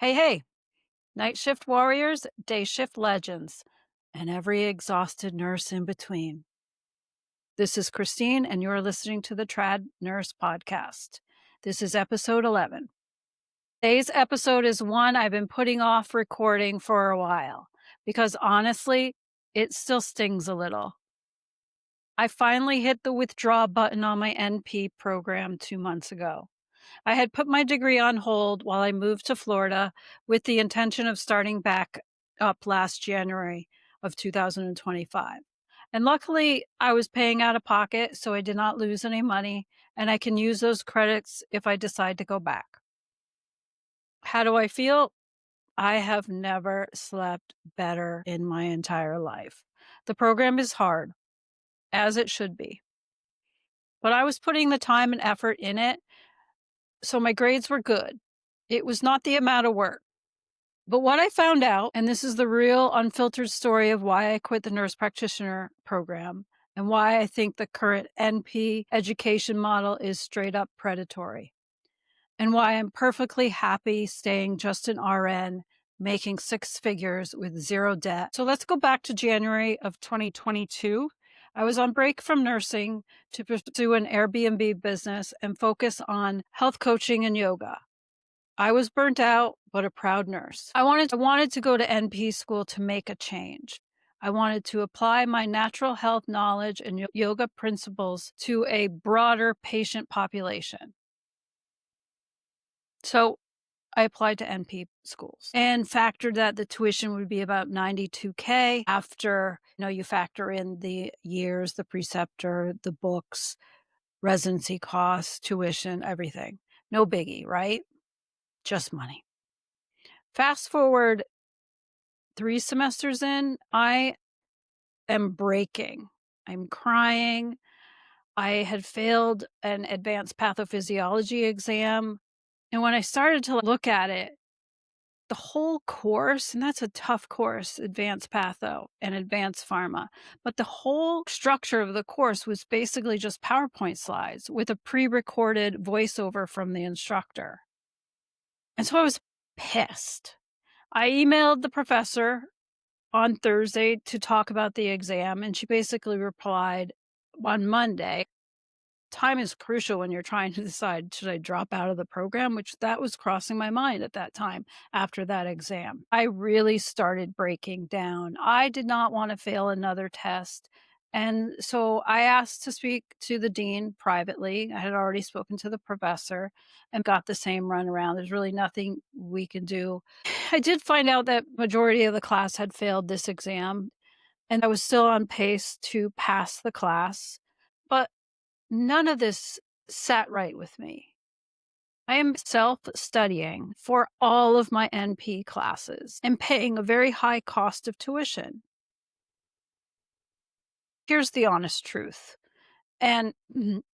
Hey, hey, night shift warriors, day shift legends, and every exhausted nurse in between. This is Christine, and you're listening to the TradNurse podcast. This is episode 11. Today's episode is one I've been putting off recording for a while because honestly, it still stings a little. I finally hit the withdraw button on my NP program 2 months ago. I had put my degree on hold while I moved to Florida with the intention of starting back up last January of 2025. And luckily, I was paying out of pocket, so I did not lose any money, and I can use those credits if I decide to go back. How do I feel? I have never slept better in my entire life. The program is hard, as it should be, but I was putting the time and effort in it, so my grades were good. It was not the amount of work. But what I found out, and this is the real unfiltered story of why I quit the nurse practitioner program and why I think the current NP education model is straight up predatory, and why I'm perfectly happy staying just an RN, making six figures with zero debt. So let's go back to January of 2022. I was on break from nursing to pursue an Airbnb business and focus on health coaching and yoga. I was burnt out, but a proud nurse. I wanted to go to NP school to make a change. I wanted to apply my natural health knowledge and yoga principles to a broader patient population. So I applied to NP schools and factored that the tuition would be about $92K after, you factor in the years, the preceptor, the books, residency costs, tuition, everything. No biggie, right? Just money. Fast forward 3 semesters in, I am breaking. I'm crying. I had failed an advanced pathophysiology exam. And when I started to look at it, the whole course, and that's a tough course, advanced patho and advanced pharma, but the whole structure of the course was basically just PowerPoint slides with a pre-recorded voiceover from the instructor. And so I was pissed. I emailed the professor on Thursday to talk about the exam, and she basically replied on Monday. Time is crucial when you're trying to decide, should I drop out of the program? Which that was crossing my mind at that time after that exam. I really started breaking down. I did not want to fail another test. And so I asked to speak to the dean privately. I had already spoken to the professor and got the same runaround. There's really nothing we can do. I did find out that majority of the class had failed this exam, and I was still on pace to pass the class. But none of this sat right with me. I am self-studying for all of my NP classes and paying a very high cost of tuition. Here's the honest truth, and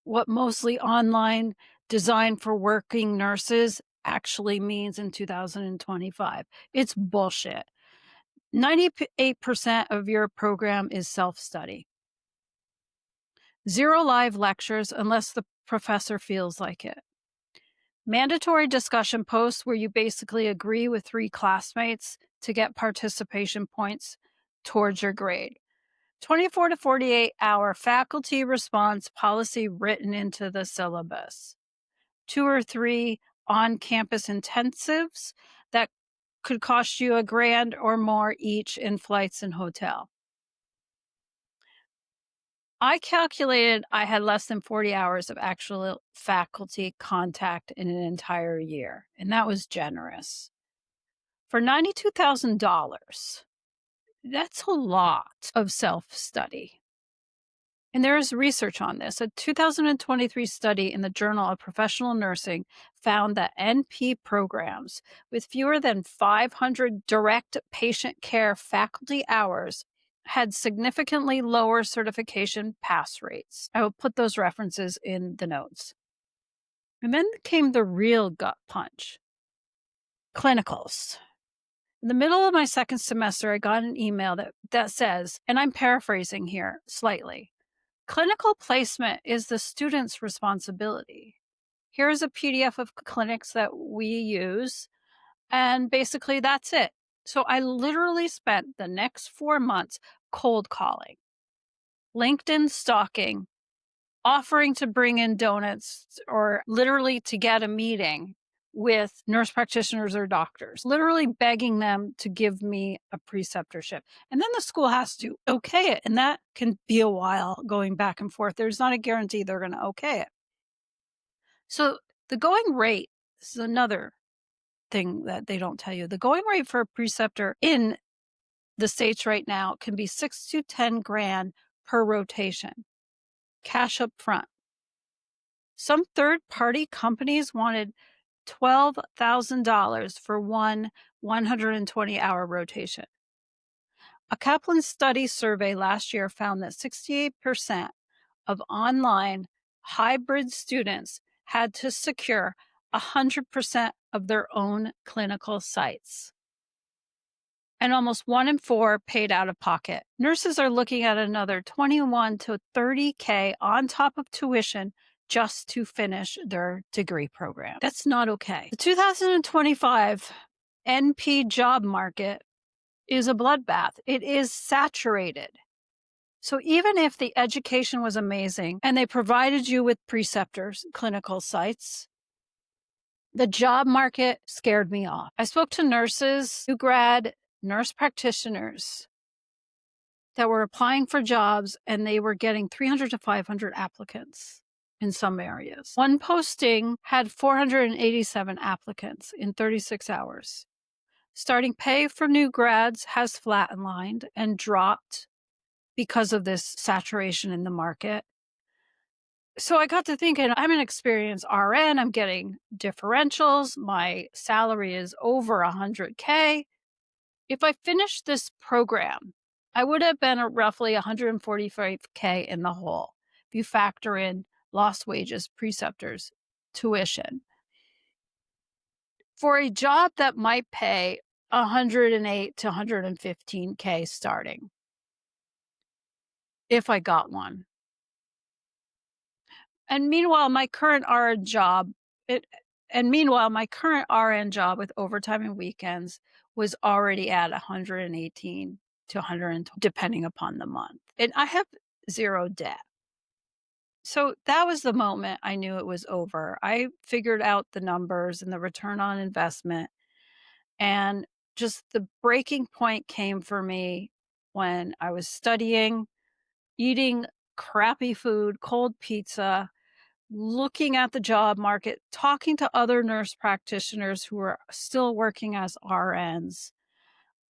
what mostly online design for working nurses actually means in 2025. It's bullshit. 98% of your program is self-study. 0 live lectures unless the professor feels like it. Mandatory discussion posts where you basically agree with 3 classmates to get participation points towards your grade. 24 to 48-hour faculty response policy written into the syllabus. 2 or 3 on-campus intensives that could cost you $1,000 or more each in flights and hotel. I calculated I had less than 40 hours of actual faculty contact in an entire year, and that was generous. For $92,000, that's a lot of self-study. And there is research on this. A 2023 study in the Journal of Professional Nursing found that NP programs with fewer than 500 direct patient care faculty hours had significantly lower certification pass rates. I will put those references in the notes. And then came the real gut punch. Clinicals. In the middle of my second semester, I got an email that says, and I'm paraphrasing here slightly, clinical placement is the student's responsibility. Here's a PDF of clinics that we use. And basically, that's it. So I literally spent the next 4 months cold calling, LinkedIn stalking, offering to bring in donuts or literally to get a meeting with nurse practitioners or doctors, literally begging them to give me a preceptorship. And then the school has to okay it. And that can be a while going back and forth. There's not a guarantee they're going to okay it. So the going rate, this is another thing that they don't tell you. The going rate for a preceptor in the States right now can be 6 to 10 grand per rotation, cash up front. Some third-party companies wanted $12,000 for one 120-hour rotation. A Kaplan study survey last year found that 68% of online hybrid students had to secure 100% of their own clinical sites. And almost 1 in 4 paid out of pocket. Nurses are looking at another 21 to 30K on top of tuition just to finish their degree program. That's not okay. The 2025 NP job market is a bloodbath. It is saturated. So even if the education was amazing and they provided you with preceptors, clinical sites, the job market scared me off. I spoke to nurses, new grad nurse practitioners that were applying for jobs, and they were getting 300 to 500 applicants in some areas. One posting had 487 applicants in 36 hours. Starting pay for new grads has flatlined and dropped because of this saturation in the market. So I got to thinking, I'm an experienced RN. I'm getting differentials. My salary is over 100K. If I finished this program, I would have been at roughly 145K in the hole. If you factor in lost wages, preceptors, tuition. For a job that might pay 108 to 115K starting, if I got one. And meanwhile, my current RN job, with overtime and weekends was already at 118 to 120, depending upon the month. And I have zero debt. So that was the moment I knew it was over. I figured out the numbers and the return on investment. And just the breaking point came for me when I was studying, eating crappy food, cold pizza, looking at the job market, talking to other nurse practitioners who are still working as RNs.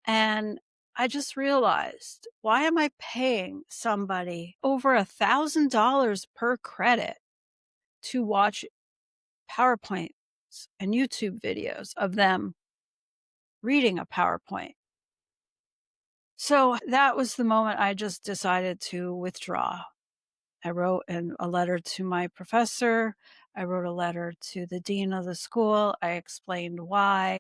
And I just realized, why am I paying somebody over $1,000 per credit to watch PowerPoints and YouTube videos of them reading a PowerPoint? So that was the moment I just decided to withdraw. I wrote a letter to my professor. I wrote a letter to the dean of the school. I explained why.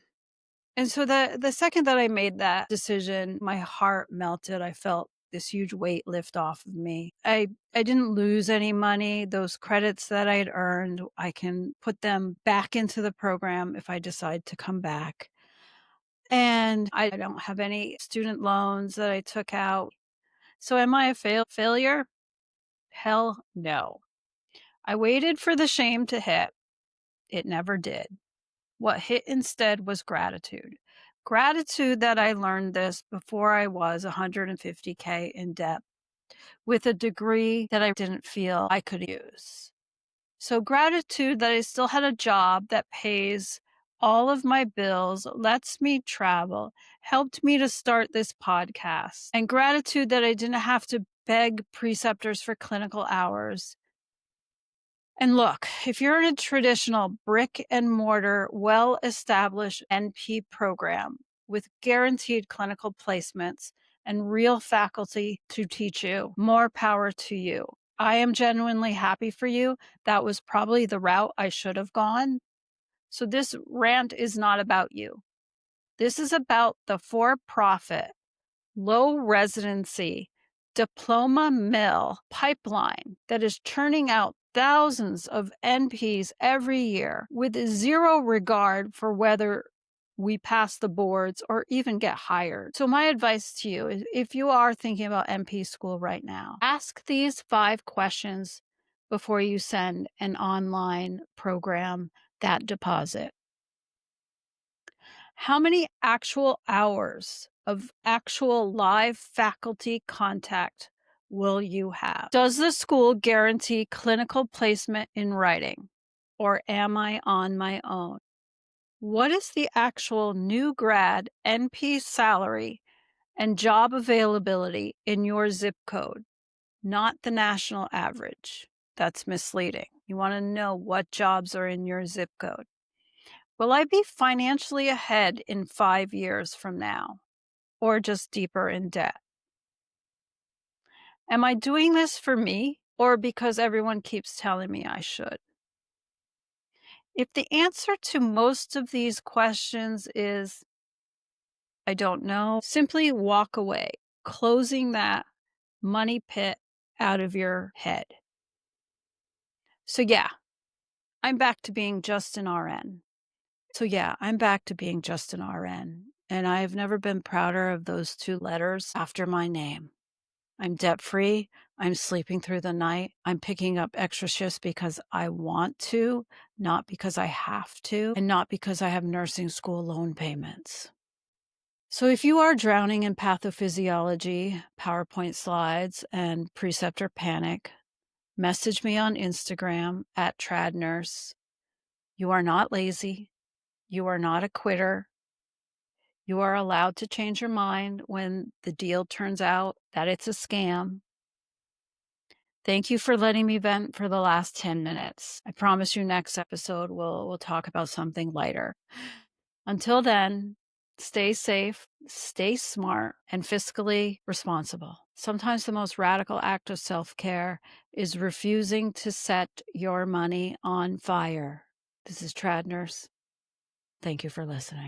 And so the second that I made that decision, my heart melted. I felt this huge weight lift off of me. I didn't lose any money. Those credits that I had earned, I can put them back into the program if I decide to come back. And I don't have any student loans that I took out. So am I a failure? Hell no. I waited for the shame to hit. It never did. What hit instead was gratitude. Gratitude that I learned this before I was 150K in debt with a degree that I didn't feel I could use. So gratitude that I still had a job that pays all of my bills, lets me travel, helped me to start this podcast, and gratitude that I didn't have to beg preceptors for clinical hours. And look, if you're in a traditional brick and mortar, well-established NP program with guaranteed clinical placements and real faculty to teach you, more power to you. I am genuinely happy for you. That was probably the route I should have gone. So this rant is not about you. This is about the for-profit, low residency, diploma mill pipeline that is churning out thousands of NPs every year with zero regard for whether we pass the boards or even get hired. So my advice to you is if you are thinking about NP school right now, ask these 5 questions before you send an online program that deposit. How many actual hours of actual live faculty contact will you have? Does the school guarantee clinical placement in writing, or am I on my own? What is the actual new grad NP salary and job availability in your zip code, not the national average? That's misleading. You want to know what jobs are in your zip code. Will I be financially ahead in 5 years from now, or just deeper in debt? Am I doing this for me, or because everyone keeps telling me I should? If the answer to most of these questions is, I don't know, simply walk away, closing that money pit out of your head. So yeah, I'm back to being just an RN. And I've never been prouder of those 2 letters after my name. I'm debt-free. I'm sleeping through the night. I'm picking up extra shifts because I want to, not because I have to, and not because I have nursing school loan payments. So if you are drowning in pathophysiology, PowerPoint slides, and preceptor panic, message me on Instagram at TradNurse. You are not lazy. You are not a quitter. You are allowed to change your mind when the deal turns out that it's a scam. Thank you for letting me vent for the last 10 minutes. I promise you next episode we'll talk about something lighter. Until then, stay safe, stay smart, and fiscally responsible. Sometimes the most radical act of self-care is refusing to set your money on fire. This is TradNurse. Thank you for listening.